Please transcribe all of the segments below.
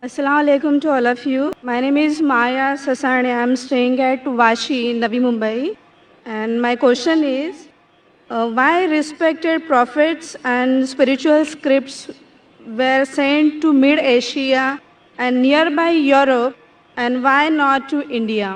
Assalamu alaikum to all of you. My name is Maya Sasani. I am staying at Vashi, Navi Mumbai. And my question is, why respected prophets and spiritual scripts were sent to Mid-Asia and nearby Europe, and why not to India?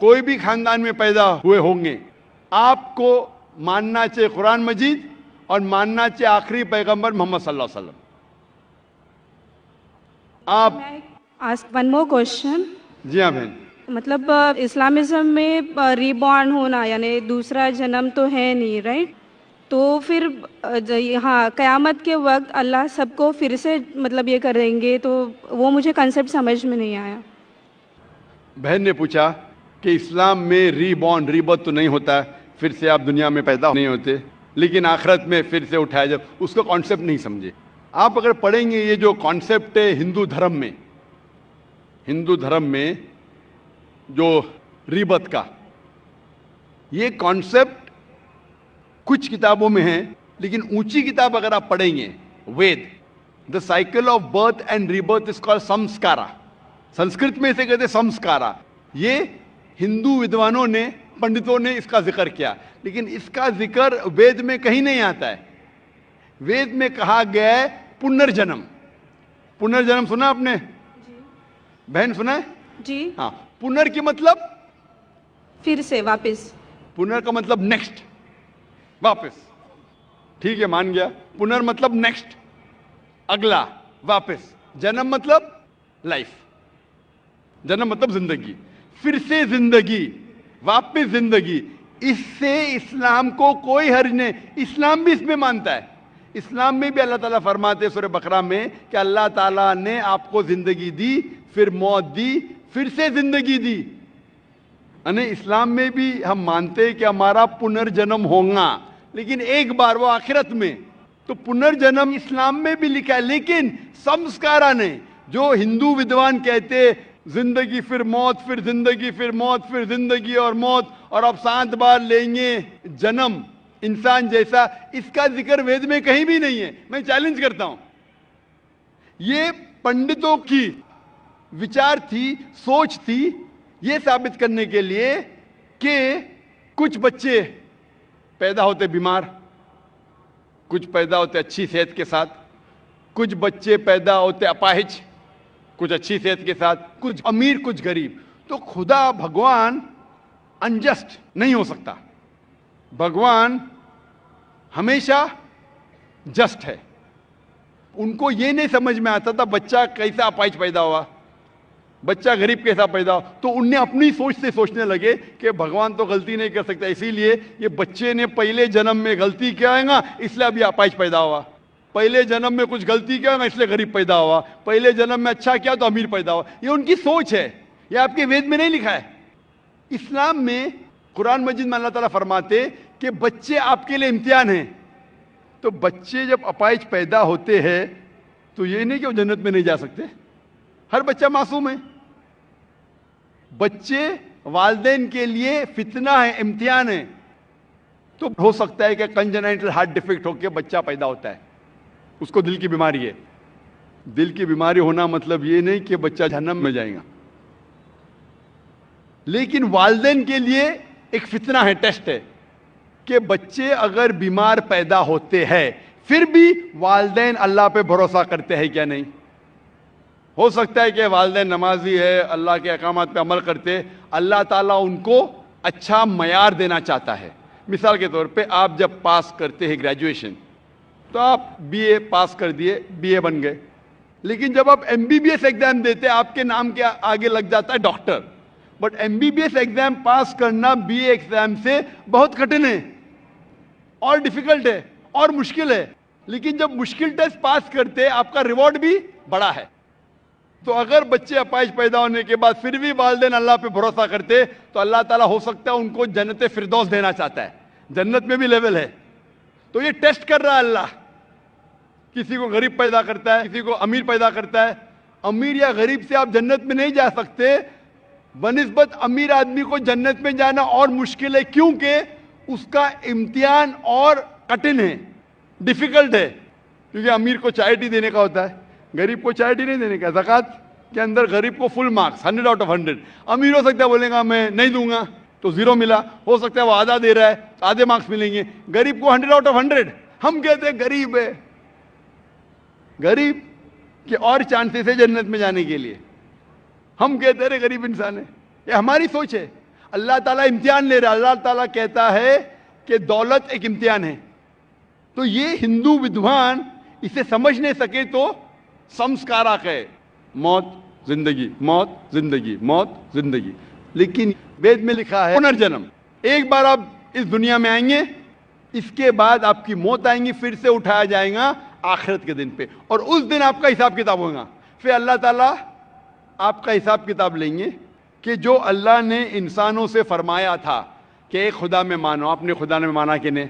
کوئی بھی خاندان میں پیدا ہوئے ہوں گے، آپ کو ماننا چاہیے قرآن مجید اور ماننا چاہیے آخری پیغمبر محمد صلی اللہ علیہ وسلم. آپ آسک ون مور کوشچن. جی ہاں بہن. مطلب اسلامزم میں ری بورن ہونا یعنی دوسرا جنم تو ہے نہیں، رائٹ؟ تو پھر ہاں قیامت کے وقت اللہ سب کو پھر سے مطلب یہ کریں گے، تو وہ مجھے کنسیپٹ سمجھ میں نہیں آیا. بہن نے پوچھا کہ اسلام میں ری بورن ری برتھ تو نہیں ہوتا، پھر سے آپ دنیا میں پیدا نہیں ہوتے، لیکن آخرت میں پھر سے اٹھایا جب اس کو کانسیپٹ نہیں سمجھے. آپ اگر پڑھیں گے یہ جو کانسیپٹ ہے ہندو دھرم میں جو ری برتھ کا، یہ کانسیپٹ کچھ کتابوں میں ہے، لیکن اونچی کتاب اگر آپ پڑھیں گے Ved, the cycle of birth and rebirth is called samskara. Sanskrit میں اسے کہتے سمسکارا. یہ ہندو ودوانوں نے پنڈتوں نے اس کا ذکر کیا، لیکن اس کا ذکر وید میں کہیں نہیں آتا ہے. وید میں کہا گیا ہے پنرجنم. پنرجنم سنا آپ نے؟ بہن سنا ہے؟ جی ہاں. پنر کی مطلب پھر سے واپس. پنر کا مطلب نیکسٹ، واپس. ٹھیک ہے، مان گیا. پنر مطلب نیکسٹ، اگلا، واپس. جنم مطلب لائف. جنم مطلب زندگی، پھر سے زندگی، واپس زندگی. اس سے اسلام کو کوئی حرج نہیں. اسلام بھی اس میں مانتا ہے. اسلام میں بھی اللہ تعالیٰ فرماتے سورہ بقرہ میں کہ اللہ تعالیٰ نے آپ کو زندگی دی، پھر موت دی، پھر سے زندگی دی. یعنی اسلام میں بھی ہم مانتے ہیں کہ ہمارا پنرجنم ہوگا، لیکن ایک بار، وہ آخرت میں. تو پنرجنم اسلام میں بھی لکھا ہے، لیکن سمسکارا نے جو ہندو ودوان کہتے زندگی پھر موت، پھر زندگی پھر موت، پھر زندگی اور موت، اور اب 7 بار لیں گے جنم انسان جیسا، اس کا ذکر وید میں کہیں بھی نہیں ہے. میں چیلنج کرتا ہوں. یہ پنڈتوں کی وچار تھی، سوچ تھی، یہ ثابت کرنے کے لیے کہ کچھ بچے پیدا ہوتے بیمار، کچھ پیدا ہوتے اچھی صحت کے ساتھ، کچھ بچے پیدا ہوتے اپاہج، کچھ اچھی صحت کے ساتھ، کچھ امیر کچھ غریب. تو خدا بھگوان انجسٹ نہیں ہو سکتا. بھگوان ہمیشہ جسٹ ہے. ان کو یہ نہیں سمجھ میں آتا تھا بچہ کیسا اپاہج پیدا ہوا، بچہ غریب کیسا پیدا ہوا. تو ان نے اپنی سوچ سے سوچنے لگے کہ بھگوان تو غلطی نہیں کر سکتا، اسی لیے یہ بچے نے پہلے جنم میں غلطی کیا ہے گا، اس لیے اب یہ اپاہج پیدا ہوا. پہلے جنم میں کچھ غلطی کیا ہے، اس لیے غریب پیدا ہوا. پہلے جنم میں اچھا کیا تو امیر پیدا ہوا. یہ ان کی سوچ ہے، یہ آپ کے وید میں نہیں لکھا ہے. اسلام میں قرآن مجید میں اللہ تعالیٰ فرماتے کہ بچے آپ کے لیے امتحان ہیں. تو بچے جب اپاہج پیدا ہوتے ہیں تو یہ نہیں کہ وہ جنت میں نہیں جا سکتے. ہر بچہ معصوم ہے. بچے والدین کے لیے فتنہ ہے، امتحان ہے. تو ہو سکتا ہے کہ کنجنائٹل ہارٹ ڈیفیکٹ ہو کے بچہ پیدا ہوتا ہے، اس کو دل کی بیماری ہے. دل کی بیماری ہونا مطلب یہ نہیں کہ بچہ جہنم میں جائے گا، لیکن والدین کے لیے ایک فتنہ ہے، ٹیسٹ ہے کہ بچے اگر بیمار پیدا ہوتے ہیں پھر بھی والدین اللہ پہ بھروسہ کرتے ہیں کیا نہیں. ہو سکتا ہے کہ والدین نمازی ہے، اللہ کے احکامات پہ عمل کرتے، اللہ تعالیٰ ان کو اچھا معیار دینا چاہتا ہے. مثال کے طور پہ آپ جب پاس کرتے ہیں گریجویشن تو آپ بی اے پاس کر دیے، بی اے بن گئے، لیکن جب آپ M B B S exam دیتے آپ کے نام کے آگے لگ جاتا ہے doctor. But M B B S exam pass کرنا بی اے ایگزام سے بہت کٹھن ہے اور ڈیفیکلٹ ہے اور مشکل ہے. لیکن جب مشکل ٹیسٹ پاس کرتے آپ کا ریوارڈ بھی بڑا ہے. تو اگر بچے اپاہج پیدا ہونے کے بعد پھر بھی والدین اللہ پہ بھروسہ کرتے تو اللہ تعالیٰ ہو سکتا ہے ان کو جنت فردوس دینا چاہتا ہے. جنت میں بھی لیول ہے. تو یہ ٹیسٹ کر رہا ہے اللہ. کسی کو غریب پیدا کرتا ہے، کسی کو امیر پیدا کرتا ہے. امیر یا غریب سے آپ جنت میں نہیں جا سکتے، بنسبت امیر آدمی کو جنت میں جانا اور مشکل ہے، کیونکہ اس کا امتحان اور کٹھن ہے، ڈیفیکلٹ ہے. کیونکہ امیر کو چیریٹی دینے کا ہوتا ہے، غریب کو چیریٹی نہیں دینے کا. زکوٰۃ کے اندر غریب کو فل مارکس 100 آؤٹ آف 100. امیر ہو سکتا ہے بولے گا میں نہیں دوں گا تو 0 ملا، ہو سکتا ہے وہ آدھا دے رہا ہے تو آدھے مارکس ملیں گے. غریب کو 100 آؤٹ آف 100. ہم کہتے ہیں غریب ہے، غریب کے اور چانسز ہے جنت میں جانے کے لیے. ہم کہتے ہیں غریب انسان ہے. یہ ہماری سوچ ہے. اللہ تعالیٰ امتحان لے رہا ہے. اللہ تعالیٰ کہتا ہے کہ دولت ایک امتحان ہے. تو یہ ہندو ودوان اسے سمجھ نہیں سکے تو سمسکارک ہے, موت زندگی, موت زندگی, موت زندگی. لیکن وید میں لکھا ہے پنرجنم, ایک بار آپ اس دنیا میں آئیں گے, اس کے بعد آپ کی موت آئیں گی, پھر سے اٹھایا جائے گا آخرت کے دن پہ, اور اس دن آپ کا حساب کتاب ہوگا. پھر اللہ تعالیٰ آپ کا حساب کتاب لیں گے کہ جو اللہ نے انسانوں سے فرمایا تھا کہ ایک خدا میں مانو, آپ نے خدا میں مانا کہ نہیں,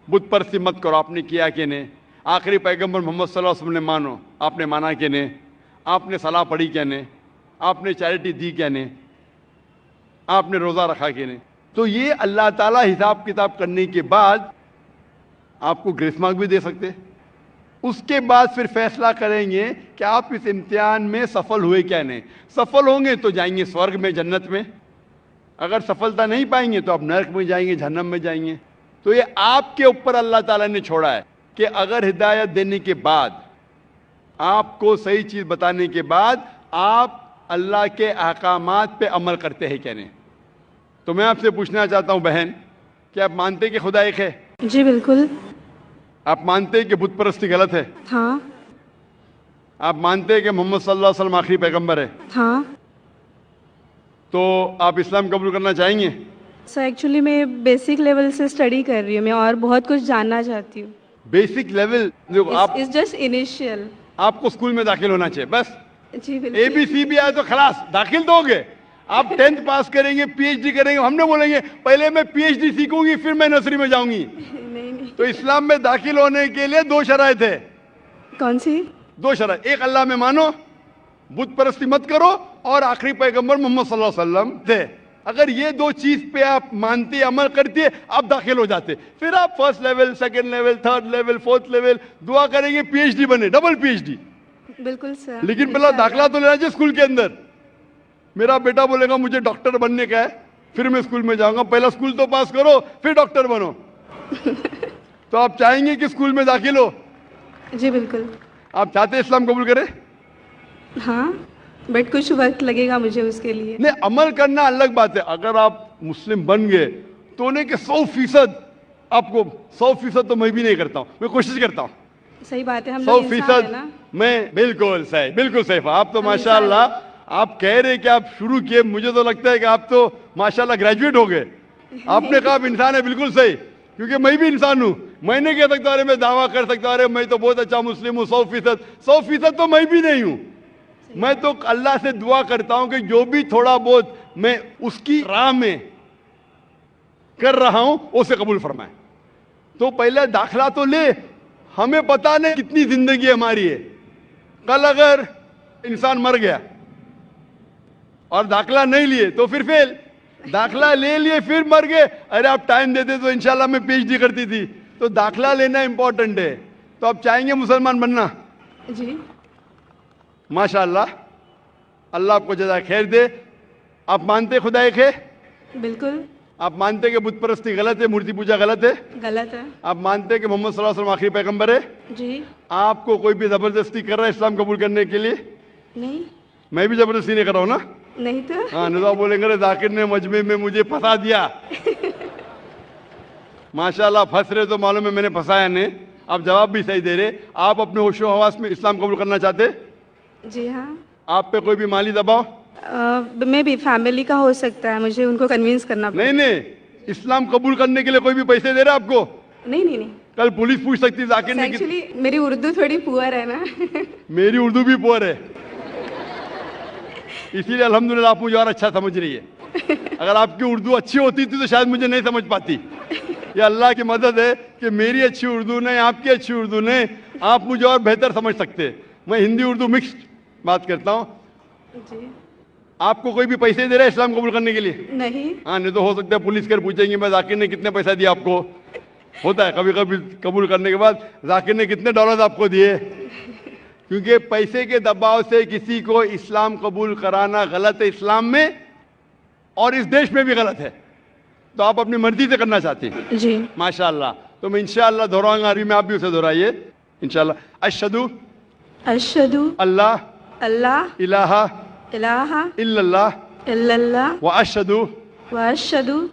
بت پرستی مت کرو, آپ نے کیا کہ نہیں, آخری پیغمبر محمد صلی اللہ علیہ وسلم نے مانو, آپ نے مانا کہ نہیں, آپ نے صلاح پڑھی کیا نہیں, آپ نے چیریٹی دی کیا نہیں, آپ نے روزہ رکھا کہ نہیں. تو یہ اللہ تعالیٰ حساب کتاب کرنے کے بعد آپ کو گریس مارک بھی دے سکتے. اس کے بعد پھر فیصلہ کریں گے کہ آپ اس امتحان میں سفل ہوئے کیا نہیں. سفل ہوں گے تو جائیں گے سورگ میں, جنت میں. اگر سفلتا نہیں پائیں گے تو آپ نرک میں جائیں گے, جہنم میں جائیں گے. تو یہ آپ کے اوپر اللہ تعالیٰ نے چھوڑا ہے کہ اگر ہدایت دینے کے بعد, آپ کو صحیح چیز بتانے کے بعد آپ اللہ کے احکامات پہ عمل کرتے ہیں کیا نہیں. تو میں آپ سے پوچھنا چاہتا ہوں بہن, کہ آپ مانتے ہیں کہ خدا ایک ہے؟ جی بالکل. آپ مانتے ہیں کہ بت پرستی غلط ہے؟ ہاں. آپ مانتے ہیں کہ محمد صلی اللہ علیہ وسلم آخری پیغمبر ہے؟ ہاں. تو آپ اسلام قبول کرنا چاہیں گے؟ سر ایکچولی میں بیسک لیول سے اسٹڈی کر رہی ہوں, میں اور بہت کچھ جاننا چاہتی ہوں. بیسک لیول آپ اٹس جسٹ انیشیل. آپ کو اسکول میں داخل ہونا چاہیے بس. جی بالکل. اے بی سی بھی آئے تو خلاص داخل تو ہو گئے. آپ 10th پاس کریں گے, پی ایچ ڈی کریں گے, ہم نے بولیں گے پہلے میں پی ایچ ڈی سیکھوں گی پھر میں نرسری میں جاؤں گی. نہیں. تو اسلام میں داخل ہونے کے لیے 2 شرائط ہے. کون سی؟ 2 شرائط. ایک, اللہ میں مانو, بت پرستی مت کرو, اور آخری پیغمبر محمد صلی اللہ علیہ وسلم تھے. اگر یہ 2 چیز پہ آپ مانتے, عمل کرتے, آپ داخل ہو جاتے. پھر آپ first level, second level, third level, fourth level دعا کریں گے پی ایچ ڈی بنے, ڈبل پی ایچ ڈی. بالکل سر. لیکن پہلا داخلہ تو لینا چاہیے اسکول کے اندر. میرا بیٹا بولے گا مجھے ڈاکٹر بننے کا ہے, پھر میں اسکول میں جاؤں گا. پہلا اسکول تو پاس کرو پھر ڈاکٹر بنو. تو آپ چاہیں گے کہ اسکول میں داخل ہو؟ جی بالکل. آپ چاہتے ہیں اسلام قبول کریں؟ ہاں, بٹ کچھ وقت لگے گا مجھے اس کے لیے. نہیں, عمل کرنا الگ بات ہے. اگر آپ مسلم بن گئے تو نہیں کہ 100% آپ کو 100% تو میں بھی نہیں کرتا ہوں, میں کوشش کرتا ہوں. صحیح بات ہے, ہم لوگ انسان ہیں نا. میں بالکل صحیح, بالکل صحیح. آپ تو ماشاءاللہ, آپ کہہ رہے کہ آپ شروع کیے, مجھے تو لگتا ہے کہ آپ تو ماشاءاللہ گریجویٹ ہو گئے. آپ نے کہا آپ انسان ہے, بالکل صحیح, کیونکہ میں بھی انسان ہوں. میں نہیں کہہ سکتا ارے میں دعویٰ کر سکتا ارے میں تو بہت اچھا مسلم ہوں 100% تو میں بھی نہیں ہوں. میں تو اللہ سے دعا کرتا ہوں کہ جو بھی تھوڑا بہت میں اس کی راہ میں کر رہا ہوں اسے قبول فرمائے. تو پہلے داخلہ تو لے, ہمیں پتہ نہیں کتنی زندگی ہماری ہے. کل اگر انسان مر گیا اور داخلہ نہیں لیے تو پھر فیل. داخلہ لے لیے پھر مر گئے, ارے آپ ٹائم دیتے تو انشاءاللہ میں پی ایچ ڈی کرتی تھی. تو داخلہ لینا امپورٹنٹ ہے. تو آپ چاہیں گے مسلمان بننا؟ جی ماشاءاللہ, اللہ آپ کو جزائے خیر دے. آپ مانتے خدا ایک ہے؟ بالکل. آپ مانتے کہ بت پرستی غلط ہے, مورتی پوجا غلط ہے؟ غلط ہے. آپ مانتے کہ محمد صلی اللہ علیہ وسلم آخری پیغمبر ہے؟ جی. آپ کو کوئی بھی زبردستی کر رہا ہے اسلام قبول کرنے کے لیے؟ نہیں. میں بھی زبردستی نہیں کر رہا ہوں نا. نہیں تو. ہاں, نظام بولیں گے ذاکر نے مجمع میں مجھے پھنسا دیا. ماشاءاللہ پھنس رہے تو معلوم ہے میں نے پھنسایا نہیں. آپ جواب بھی صحیح دے رہے. آپ اپنے ہوش و حواس میں اسلام قبول کرنا چاہتے؟ جی ہاں. آپ پہ کوئی بھی مالی دباؤ؟ میں بھی فیملی کا ہو سکتا ہے, مجھے ان کو کنوینس کرنا پڑے. نہیں, اسلام قبول کرنے کے لیے کوئی بھی پیسے دے رہا آپ کو؟ نہیں. کل پولیس پوچھ سکتی ذاکر نے. ایکچولی میری اردو تھوڑی پور ہے نا. میری اردو بھی پور ہے, اسی لیے الحمدللہ آپ مجھے اور اچھا سمجھ رہی ہے. اگر آپ کی اردو اچھی ہوتی تھی تو شاید مجھے نہیں سمجھ پاتی. یہ اللہ کی مدد ہے کہ میری اچھی اردو نہیں, آپ کی اچھی اردو نہیں, آپ مجھے اور بہتر سمجھ سکتے. میں ہندی اردو مکسڈ بات کرتا ہوں. جی. آپ کو کوئی بھی پیسے دے رہا ہے اسلام قبول کرنے کے لیے؟ نہیں. ہاں, نہیں تو ہو سکتا ہے پولیس کر پوچھیں گے میں ذاکر نے کتنے پیسہ دیا آپ کو. ہوتا ہے کبھی کبھی قبول کرنے کے بعد ذاکر نے کتنے ڈالر آپ کو دیے. کیونکہ پیسے کے دباؤ سے کسی کو اسلام قبول کرانا غلط ہے اسلام میں, اور اس دیش میں بھی غلط ہے. تو آپ اپنی مرضی سے کرنا چاہتے ہیں. جی. ماشاءاللہ. تو میں انشاءاللہ دہراؤں گا عربی میں, آپ بھی اسے دہرائیے انشاءاللہ. اشہدو اللہ الہ الہ الا اللہ اللہ واشہدو وأشهد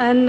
أن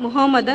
محمدا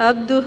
عبده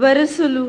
ورسوله।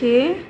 کہ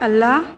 اللہ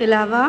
علاوہ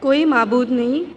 کوئی معبود نہیں،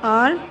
اور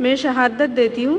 میں شہادت دیتی ہوں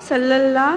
صلی اللہ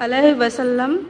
علیہ وسلم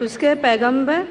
اس کے پیغمبر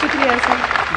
شکریہ سر۔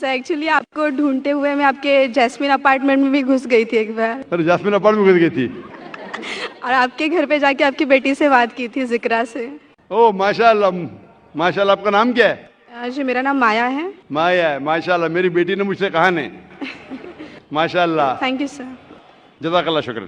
سر ایکچولی آپ کو ڈھونڈتے ہوئے میں آپ کے جیسمین اپارٹمنٹ میں بھی گھس گئی تھی ایک بار، سر جاسمین اپارٹمنٹ میں گھس گئی تھی۔ اور آپ کے گھر پہ جا کے آپ کی بیٹی سے بات کی تھی، ذکرا سے۔ او ماشاءاللہ ماشاءاللہ۔ آپ کا نام کیا ہے؟ جی میرا نام مایا ہے۔ مایا ہے، ماشاءاللہ۔ میری بیٹی نے مجھ سے کہا نہیں، ماشاءاللہ۔ Thank you sir. جزاک اللہ، شکر۔